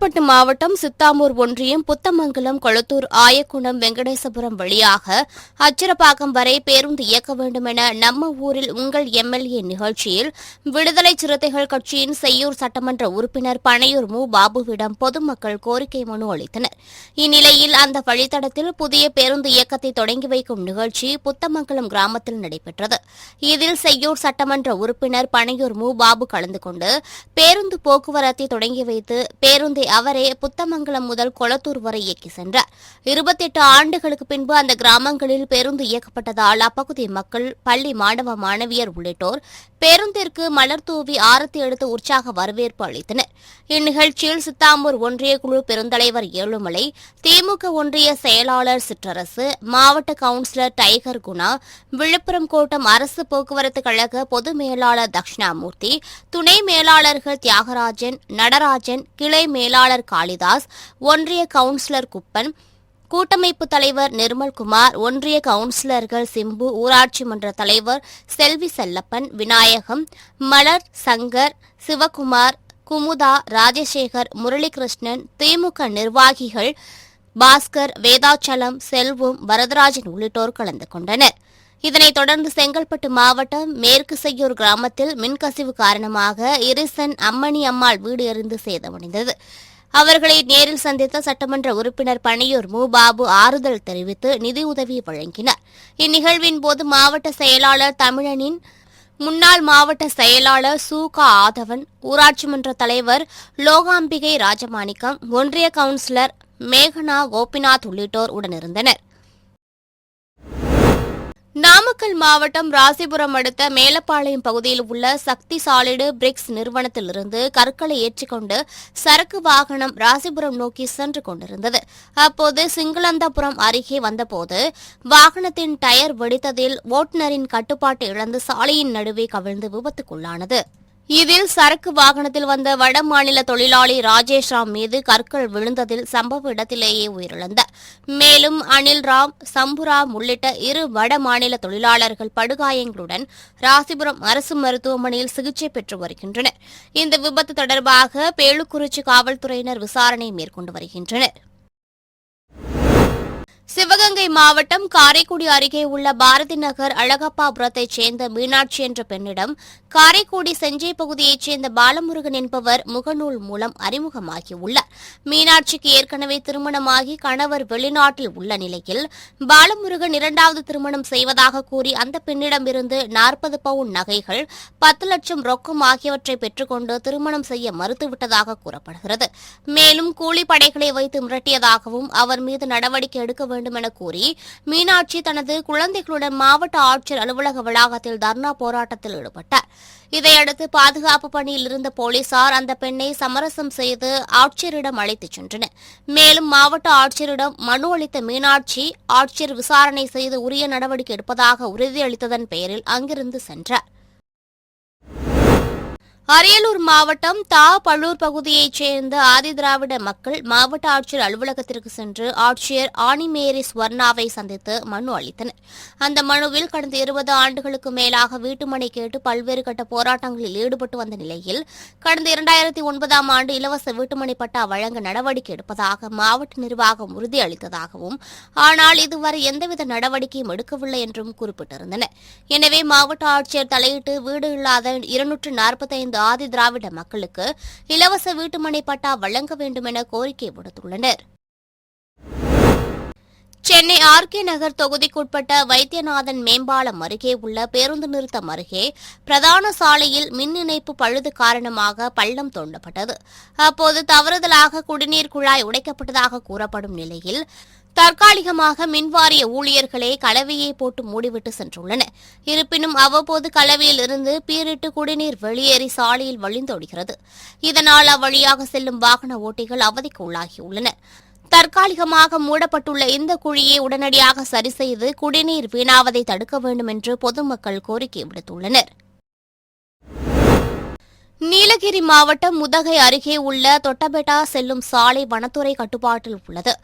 செங்கல்பட்டு மாவட்டம் சித்தாமூர் ஒன்றியம் புத்தமங்கலம் கொளத்தூர் ஆயக்குளம் வெங்கடேசபுரம் வழியாக அச்சிரப்பாக்கம் வரை பேருந்து இயக்க வேண்டும் என நம்ம ஊரில் உங்கள் எம்எல்ஏ நிகழ்ச்சியில் விடுதலை சிறுத்தைகள் கட்சியின் செய்யூர் சட்டமன்ற உறுப்பினர் பனையூர் மு பாபுவிடம் பொதுமக்கள் கோரிக்கை மனு அளித்தனர். இந்நிலையில் அந்த வழித்தடத்தில் புதிய பேருந்து இயக்கத்தை தொடங்கி வைக்கும் நிகழ்ச்சி புத்தமங்கலம் கிராமத்தில் நடைபெற்றது. இதில் செய்யூர் சட்டமன்ற உறுப்பினர் பனையூர் மு பாபு கலந்து கொண்டு பேருந்து போக்குவரத்தை தொடங்கி வைத்து பேருந்தை அவரே புத்தமங்கலம் முதல் கொளத்தூர் வரை இயக்கி சென்றார். 28 ஆண்டுகளுக்கு பின்பு அந்த கிராமங்களில் பேருந்து இயக்கப்பட்டதால் அப்பகுதி மக்கள், பள்ளி மாணவ மாணவியர் உள்ளிட்டோர் பேருந்திற்கு மலர் தூவி ஆரத்தி எடுத்து உற்சாக வரவேற்பு அளித்தனர். இந்நிகழ்ச்சியில் சித்தாமூர் ஒன்றிய குழு பெருந்தலைவர் ஏழுமலை, திமுக ஒன்றிய செயலாளர் சிற்றரசு, மாவட்ட கவுன்சிலர் டைகர் குணா, விழுப்புரம் கோட்டம் அரசு போக்குவரத்து கழக பொது மேலாளர் தட்சிணாமூர்த்தி, துணை மேலாளர்கள் தியாகராஜன், நடராஜன், கிளை மேலாளர் காளிதாஸ், ஒன்றிய கவுன்சிலர் குப்பன், கூட்டமைப்பு தலைவர் நிர்மல்குமார், ஒன்றிய கவுன்சிலர்கள் சிம்பு, ஊராட்சி மன்ற தலைவர் செல்வி செல்லப்பன், விநாயகம், மலர், சங்கர், சிவகுமார், குமுதா, ராஜசேகர், முரளிகிருஷ்ணன், திமுக நிர்வாகிகள் பாஸ்கர், வேதாச்சலம், செல்வம், வரதராஜன் உள்ளிட்டோர் கலந்து கொண்டனர். இதனைத் தொடர்ந்து செங்கல்பட்டு மாவட்டம் மேற்கு செய்யூர் கிராமத்தில் மின்கசிவு காரணமாக இரிசன் அம்மணி அம்மாள் வீடு எரிந்து சேதமடைந்தது. அவர்களை நேரில் சந்தித்த சட்டமன்ற உறுப்பினர் பனையூர் மு பாபு ஆறுதல் தெரிவித்து நிதியுதவி வழங்கினார். இந்நிகழ்வின் போது மாவட்ட செயலாளர் தமிழனின் முன்னாள் மாவட்ட செயலாளர் சு. க. ஆதவன், ஊராட்சி மன்ற தலைவர் லோகாம்பிகை ராஜமாணிக்கம், ஒன்றிய கவுன்சிலர் மேகனா கோபிநாத் உள்ளிட்டோர் உடனிருந்தனர். நாமக்கல் மாவட்டம் ராசிபுரம் அடுத்த மேலப்பாளையம் பகுதியில் உள்ள சக்தி சாலிடு பிரிக்ஸ் நிறுவனத்திலிருந்து கற்களை ஏற்றிக்கொண்டு சரக்கு வாகனம் ராசிபுரம் நோக்கி சென்று கொண்டிருந்தது. அப்போது சிங்களந்தாபுரம் அருகே வந்தபோது வாகனத்தின் டயர் வெடித்ததில் ஓட்டுநரின் கட்டுப்பாட்டை இழந்து சாலையின் நடுவே கவிழ்ந்து விபத்துக்குள்ளானது. இதில் சரக்கு வாகனத்தில் வந்த வட மாநில தொழிலாளி ராஜேஷ் ராம் மீது கற்கள் விழுந்ததில் சம்பவ இடத்திலேயே உயிரிழந்தார். மேலும் அனில்ராம், சம்புராம் உள்ளிட்ட 2 வட மாநில தொழிலாளர்கள் படுகாயங்களுடன் ராசிபுரம் அரசு மருத்துவமனையில் சிகிச்சை பெற்று வருகின்றனர். இந்த விபத்து தொடர்பாக பேளுக்குறிச்சி காவல்துறையினர் விசாரணை மேற்கொண்டு வருகின்றனர். சிவகங்கை மாவட்டம் காரைக்குடி அருகே உள்ள பாரதி நகர் அழகப்பாபுரத்தைச் சேர்ந்த மீனாட்சி என்ற பெண்ணிடம் காரைக்குடி செஞ்சை பகுதியைச் சேர்ந்த பாலமுருகன் என்பவர் முகநூல் மூலம் அறிமுகமாகியுள்ளார். மீனாட்சிக்கு ஏற்கனவே திருமணமாகி கணவர் வெளிநாட்டில் உள்ள நிலையில் பாலமுருகன் 2வது திருமணம் செய்வதாக கூறி அந்த பெண்ணிடமிருந்து 40 பவுன் நகைகள், 10 லட்சம் ரொக்கம் ஆகியவற்றை பெற்றுக்கொண்டு திருமணம் செய்ய மறுத்துவிட்டதாக கூறப்படுகிறது. மேலும் கூலிப்படைகளை வைத்து மிரட்டியதாகவும் அவர் மீது நடவடிக்கை எடுக்க வேண்டும் என கூறி மீனாட்சி தனது குழந்தைகளுடன் மாவட்ட ஆட்சியர் அலுவலக வளாகத்தில் தர்ணா போராட்டத்தில் ஈடுபட்டார். இதையடுத்து பாதுகாப்பு பணியில் இருந்த போலீசார் அந்த பெண்ணை சமரசம் செய்து ஆட்சியரிடம் அழைத்துச் சென்றனர். மேலும் மாவட்ட ஆட்சியரிடம் மனு அளித்த மீனாட்சி ஆட்சியர் விசாரணை செய்து உரிய நடவடிக்கை எடுப்பதாக உறுதியளித்ததன் பெயரில் அங்கிருந்து சென்றார். அரியலூர் மாவட்டம் பழூர் பகுதியைச் சேர்ந்த ஆதிதிராவிட மக்கள் மாவட்ட ஆட்சியர் அலுவலகத்திற்கு சென்று ஆட்சியர் ஆணிமேரி ஸ்வர்ணாவை சந்தித்து மனு அளித்தனர். அந்த மனுவில் கடந்த 20 ஆண்டுகளுக்கு மேலாக வீட்டுமனை கேட்டு பல்வேறு கட்ட போராட்டங்களில் ஈடுபட்டு வந்த நிலையில் கடந்த 2009ஆம் ஆண்டு இலவச வீட்டுமனை பட்டா வழங்க நடவடிக்கை எடுப்பதாக மாவட்ட நிர்வாகம் உறுதியளித்ததாகவும், ஆனால் இதுவரை எந்தவித நடவடிக்கையும் எடுக்கவில்லை என்றும் குறிப்பிட்டிருந்தனர். எனவே மாவட்ட ஆட்சியர் தலையிட்டு வீடு இல்லாத 245 ஆதி திராவிட மக்களுக்கு இலவச வீட்டுமனை பட்டா வழங்க வேண்டும் என கோரிக்கை விடுத்துள்ளனர். சென்னை ஆர்.கே. நகர் தொகுதிக்குட்பட்ட வைத்தியநாதன் மேம்பாலம் அருகே உள்ள பேருந்து நிறுத்தம் அருகே பிரதான சாலையில் மின் இணைப்பு பழுது காரணமாக பள்ளம் தோண்டப்பட்டது. அப்போது தவறுதலாக குடிநீர் குழாய் உடைக்கப்பட்டதாக கூறப்படும் நிலையில் தற்காலிகமாக மின்வாரிய ஊழியர்களே கலவையை போட்டு மூடிவிட்டு சென்றுள்ளனர். இருப்பினும் அவ்வப்போது கலவையில் இருந்து பீரிட்டு குடிநீர் வெளியேறி சாலையில் வழிந்தோடுகிறது. இதனால் அவ்வழியாக செல்லும் வாகன ஓட்டிகள் அவதிக்கு உள்ளாகியுள்ளனர். தற்காலிகமாக மூடப்பட்டுள்ள இந்த குழியை உடனடியாக சரிசெய்து குடிநீர் வீணாவதை தடுக்க வேண்டும் என்று பொதுமக்கள் கோரிக்கை விடுத்துள்ளனர். நீலகிரி மாவட்டம் முதகை அருகே உள்ள தொட்டபெட்டா செல்லும் சாலை வனத்துறை கட்டுப்பாட்டில் உள்ளது.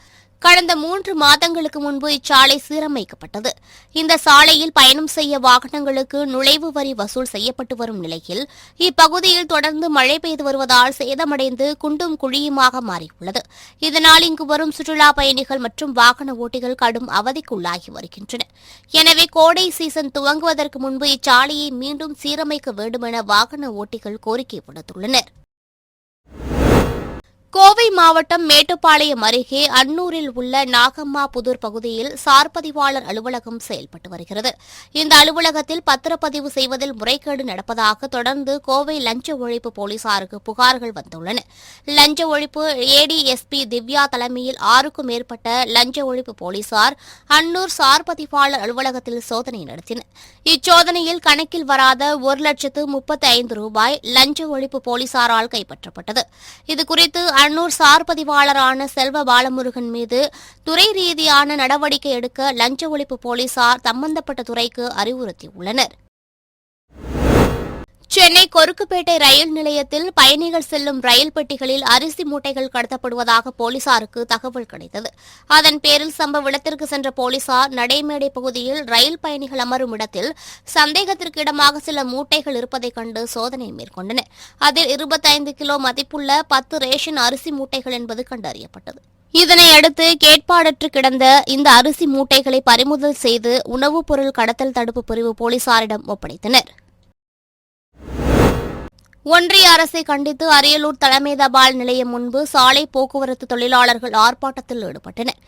கடந்த 3 மாதங்களுக்கு முன்பு இச்சாலை சீரமைக்கப்பட்டது. இந்த சாலையில் பயணம் செய்ய வாகனங்களுக்கு நுழைவு வரி வசூல் செய்யப்பட்டு வரும் நிலையில் இப்பகுதியில் தொடர்ந்து மழை பெய்து வருவதால் சேதமடைந்து குண்டும் குழியுமாக மாறியுள்ளது. இதனால் இங்கு வரும் சுற்றுலா பயணிகள் மற்றும் வாகன ஓட்டிகள் கடும் அவதிக்குள்ளாகி வருகின்றனர். எனவே கோடை சீசன் துவங்குவதற்கு முன்பு இச்சாலையை மீண்டும் சீரமைக்க வேண்டுமென வாகன ஓட்டிகள் கோரிக்கை விடுத்துள்ளனர். கோவை மாவட்டம் மேட்டுப்பாளையம் அருகே அன்னூரில் உள்ள நாகம்மா புதூர் பகுதியில் சார்பதிவாளர் அலுவலகம் செயல்பட்டு வருகிறது. இந்த அலுவலகத்தில் பத்திரப்பதிவு செய்வதில் முறைகேடு நடப்பதாக தொடர்ந்து கோவை லஞ்ச ஒழிப்பு போலீசாருக்கு புகார்கள் வந்துள்ளன. லஞ்ச ஒழிப்பு ஏடிஎஸ்பி திவ்யா தலைமையில் 6க்கும் மேற்பட்ட லஞ்ச ஒழிப்பு போலீசார் அன்னூர் சார்பதிவாளர் அலுவலகத்தில் சோதனை நடத்தினர். இச்சோதனையில் கணக்கில் வராத 1,35,000 ரூபாய் லஞ்ச ஒழிப்பு போலீசாரால் கைப்பற்றப்பட்டது. இதுகுறித்து அன்னூர் சார்பதிவாளரான செல்வ பாலமுருகன் மீது துறை ரீதியான நடவடிக்கை எடுக்க லஞ்ச ஒழிப்பு போலீசார் சம்பந்தப்பட்ட துறைக்கு அறிவுறுத்தியுள்ளனர். சென்னை கொருக்குப்பேட்டை ரயில் நிலையத்தில் பயணிகள் செல்லும் ரயில் பெட்டிகளில் அரிசி மூட்டைகள் கடத்தப்படுவதாக போலீசாருக்கு தகவல் கிடைத்தது. அதன் பேரில் சம்பவ இடத்திற்கு சென்ற போலீசார் நடைமேடை பகுதியில் ரயில் பயணிகள் அமரும் இடத்தில் சந்தேகத்திற்கு இடமாக சில மூட்டைகள் இருப்பதைக் கண்டு சோதனை மேற்கொண்டனர். அதில் 25 கிலோ மதிப்புள்ள 10 ரேஷன் அரிசி மூட்டைகள் என்பது கண்டறியப்பட்டது. இதனையடுத்து கேட்பாடற்று கிடந்த இந்த அரிசி மூட்டைகளை பறிமுதல் செய்து உணவுப் பொருள் கடத்தல் தடுப்பு பிரிவு போலீசாரிடம் ஒப்படைத்தனர். ஒன்றிய அரசை கண்டித்து அரியலூர் தலைமை தபால் நிலையம் முன்பு சாலை போக்குவரத்து தொழிலாளர்கள் ஆர்ப்பாட்டத்தில் ஈடுபட்டனர்.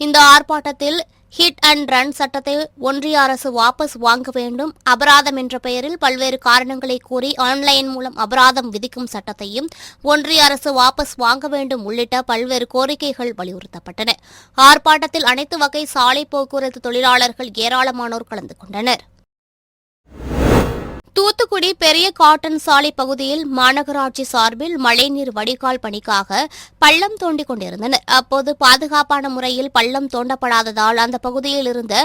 இந்த ஆர்ப்பாட்டத்தில் ஹிட் அண்ட் ரன் சட்டத்தை ஒன்றிய அரசு வாபஸ் வாங்க வேண்டும், அபராதம் என்ற பெயரில் பல்வேறு காரணங்களை கூறி ஆன்லைன் மூலம் அபராதம் விதிக்கும் சட்டத்தையும் ஒன்றிய அரசு வாபஸ் வாங்க வேண்டும் உள்ளிட்ட பல்வேறு கோரிக்கைகள் வலியுறுத்தப்பட்டன. ஆர்ப்பாட்டத்தில் அனைத்து வகை சாலை போக்குவரத்து தொழிலாளர்கள் ஏராளமானோர் கலந்து கொண்டனர். தூத்துக்குடி பெரிய காட்டன் சாலை பகுதியில் மாநகராட்சி சார்பில் மழைநீர் வடிகால் பணிக்காக பள்ளம் தோண்டிக் கொண்டிருந்தனர். அப்போது பாதுகாப்பான முறையில் பள்ளம் தோண்டப்படாததால் அந்த பகுதியில் இருந்த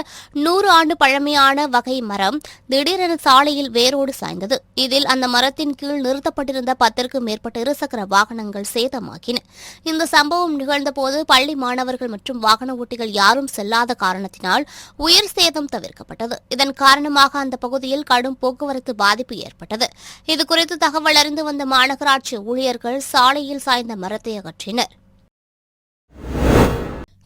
100 ஆண்டு பழமையான வகை மரம் திடீரென சாலையில் வேரோடு சாய்ந்தது. இதில் அந்த மரத்தின் கீழ் நிறுத்தப்பட்டிருந்த 10க்கும் மேற்பட்ட இருசக்கர வாகனங்கள் சேதமாகின. இந்த சம்பவம் நிகழ்ந்தபோது பள்ளி மாணவர்கள் மற்றும் வாகன ஓட்டிகள் யாரும் செல்லாத காரணத்தினால் உயிர் சேதம் தவிர்க்கப்பட்டது. இதன் காரணமாக அந்த பகுதியில் கடும் போக்குவரத்து பாதிப்பு ஏற்பட்டது. இதுகுறித்து தகவல் அறிந்து வந்த மாநகராட்சி ஊழியர்கள் சாலையில் சாய்ந்த மரத்தை அகற்றினர்.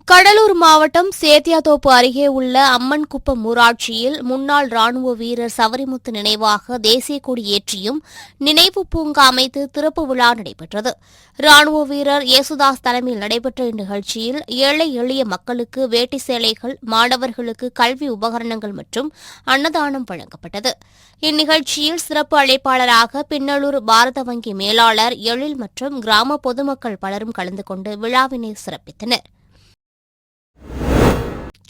கடலூர் மாவட்டம் சேத்தியாத்தோப்பு அருகே உள்ள அம்மன்குப்பம் ஊராட்சியில் முன்னாள் ராணுவ வீரர் சவரிமுத்து நினைவாக தேசிய கொடி ஏற்றியும் நினைவு பூங்கா அமைத்து திறப்பு விழா நடைபெற்றது. ராணுவ வீரர் யேசுதாஸ் தலைமையில் நடைபெற்ற இந்நிகழ்ச்சியில் ஏழை எளிய மக்களுக்கு வேட்டி சேலைகள், மாணவர்களுக்கு கல்வி உபகரணங்கள் மற்றும் அன்னதானம் வழங்கப்பட்டது. இந்நிகழ்ச்சியில் சிறப்பு அழைப்பாளராக பின்னலூர் பாரத வங்கி மேலாளர் எழில் மற்றும் கிராம பொதுமக்கள் பலரும் கலந்து கொண்டு விழாவினை சிறப்பித்தனர்.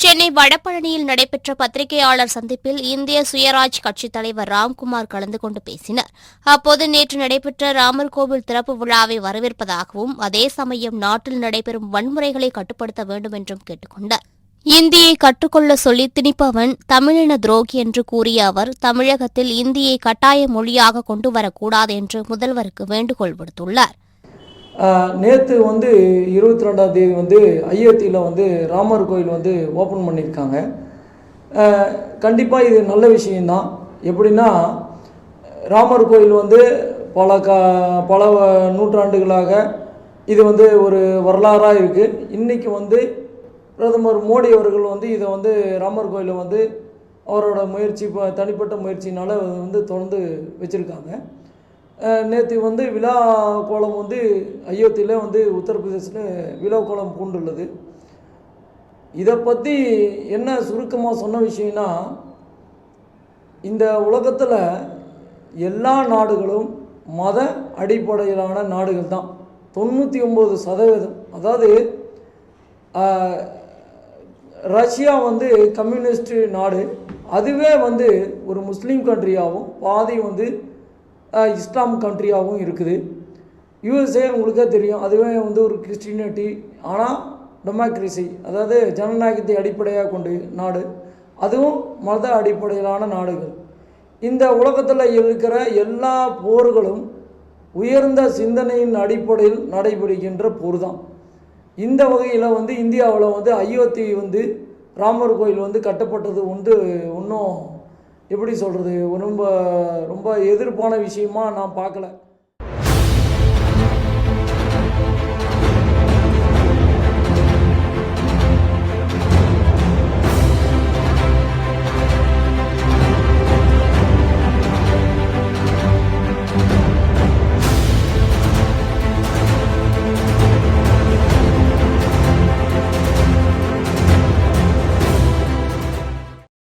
சென்னை வடபழனியில் நடைபெற்ற பத்திரிகையாளர் சந்திப்பில் இந்திய சுயராஜ் கட்சித் தலைவர் ராம்குமார் கலந்து கொண்டு பேசினார். அப்போது நேற்று நடைபெற்ற ராமர் கோவில் திறப்பு விழாவை வரவேற்பதாகவும் அதே சமயம் நாட்டில் நடைபெறும் வன்முறைகளை கட்டுப்படுத்த வேண்டும் என்றும் கேட்டுக் கொண்டார். இந்தியை கற்றுக்கொள்ள சொல்லி திணிப்பவன் தமிழின துரோகி என்று கூறிய அவர் தமிழகத்தில் இந்தியை கட்டாய மொழியாக கொண்டு வரக்கூடாது என்று முதல்வருக்கு வேண்டுகோள் விடுத்துள்ளார். நேற்று 22ஆம் தேதி ஐயத்தியில் ராமர் கோயில் ஓப்பன் பண்ணியிருக்காங்க. கண்டிப்பாக இது நல்ல விஷயந்தான். எப்படின்னா, ராமர் கோயில் பல நூற்றாண்டுகளாக இது ஒரு வரலாறாக இருக்குது. இன்றைக்கி பிரதமர் மோடி அவர்கள் இதை ராமர் கோயிலை அவரோட முயற்சி, தனிப்பட்ட முயற்சினால் தொடர்ந்து வச்சுருக்காங்க. நேற்று விழா கோலம் அயோத்தியில் உத்தரப்பிரதேசில் விழா கோலம் பூண்டுள்ளது. இதை பற்றி என்ன சுருக்கமாக சொன்ன விஷயம்னா, இந்த உலகத்தில் எல்லா நாடுகளும் மத அடிப்படையிலான நாடுகள் தான். 99%. அதாவது ரஷ்யா கம்யூனிஸ்ட் நாடு, அதுவே ஒரு முஸ்லீம் கண்ட்ரியாகவும் பாதி இஸ்லாம் கண்ட்ரியாகவும் இருக்குது. யூஎஸ்ஏ உங்களுக்கே தெரியும், அதுவே ஒரு கிறிஸ்டினிட்டி, ஆனால் டெமோக்ரஸி, அதாவது ஜனநாயகத்தை அடிப்படையாக கொண்டு நாடு, அதுவும் மத அடிப்படையிலான நாடுகள். இந்த உலகத்தில் இருக்கிற எல்லா போர்களும் உயர்ந்த சிந்தனையின் அடிப்படையில் நடைபெறுகின்ற போர் தான். இந்த வகையில் வந்து இந்தியாவில் வந்து அயோத்தி வந்து ராமர் கோயில் வந்து கட்டப்பட்டது இன்னும் எப்படி சொல்கிறது ரொம்ப ரொம்ப எதிர்ப்பான விஷயமா நான் பார்க்கல.